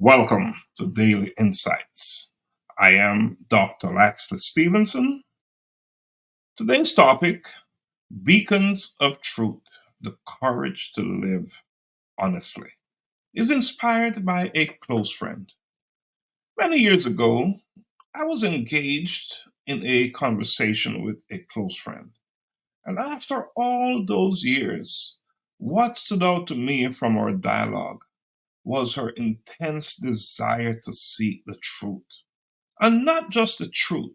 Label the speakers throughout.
Speaker 1: Welcome to Daily Insights. I am Dr. Laxley Stephenson. Today's topic, Beacons of Truth, the courage to live honestly, is inspired by a close friend. Many years ago, I was engaged in a conversation with a close friend. And after all those years, what stood out to me from our dialogue was her intense desire to seek the truth. And not just the truth,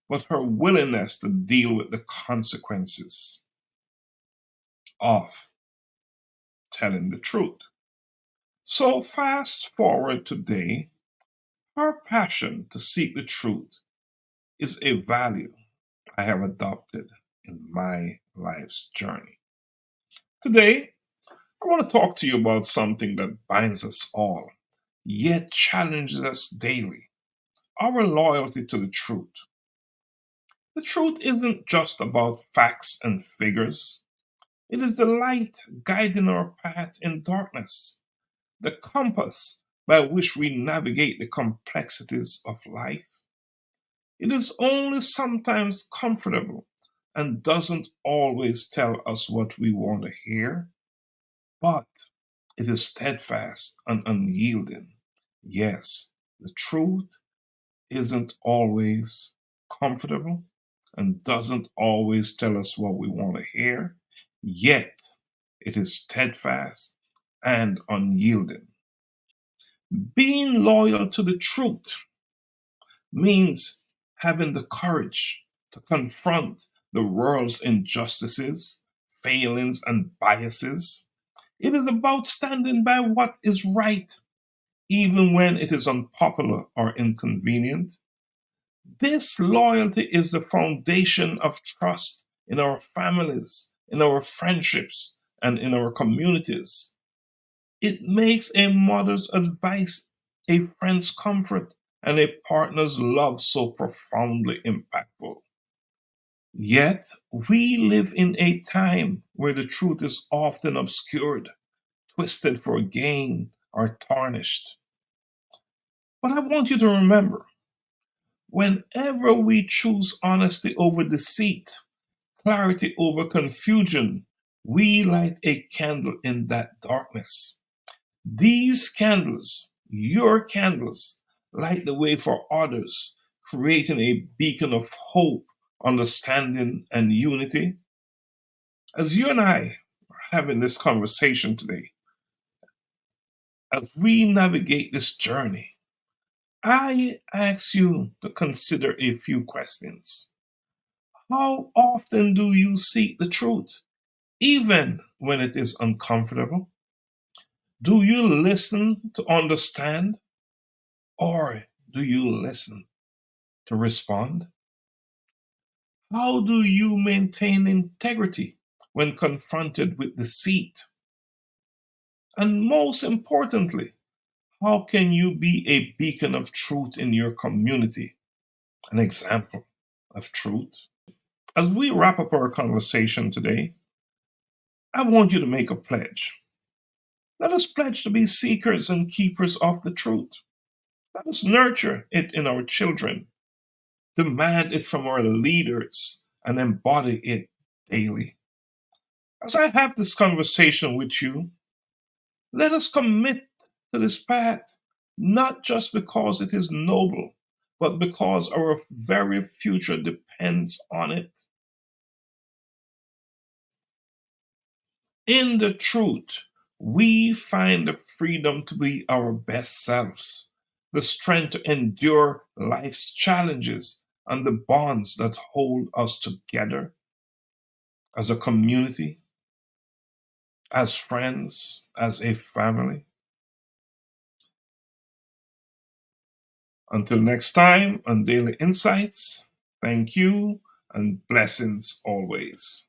Speaker 1: but her willingness to deal with the consequences of telling the truth. So, fast forward today, her passion to seek the truth is a value I have adopted in my life's journey. Today, I want to talk to you about something that binds us all, yet challenges us daily: our loyalty to the truth. The truth isn't just about facts and figures. It is the light guiding our path in darkness, the compass by which we navigate the complexities of life. It is only sometimes comfortable and doesn't always tell us what we want to hear, but it is steadfast and unyielding. Yes, the truth isn't always comfortable and doesn't always tell us what we want to hear, yet it is steadfast and unyielding. Being loyal to the truth means having the courage to confront the world's injustices, failings, and biases. It is about standing by what is right, even when it is unpopular or inconvenient. This loyalty is the foundation of trust in our families, in our friendships, and in our communities. It makes a mother's advice, a friend's comfort, and a partner's love so profoundly impactful. Yet, we live in a time where the truth is often obscured, twisted for gain, or tarnished. But I want you to remember, whenever we choose honesty over deceit, clarity over confusion, we light a candle in that darkness. These candles, your candles, light the way for others, creating a beacon of hope, understanding, and unity. As you and I are having this conversation today, as we navigate this journey, I ask you to consider a few questions. How often do you seek the truth, even when it is uncomfortable? Do you listen to understand, or do you listen to respond? How do you maintain integrity when confronted with deceit? And most importantly, how can you be a beacon of truth in your community, an example of truth? As we wrap up our conversation today, I want you to make a pledge. Let us pledge to be seekers and keepers of the truth. Let us nurture it in our children, demand it from our leaders, and embody it daily. As I have this conversation with you, let us commit to this path, not just because it is noble, but because our very future depends on it. In the truth, we find the freedom to be our best selves, the strength to endure life's challenges, and the bonds that hold us together as a community, as friends, as a family. Until next time on Daily Insights, thank you and blessings always.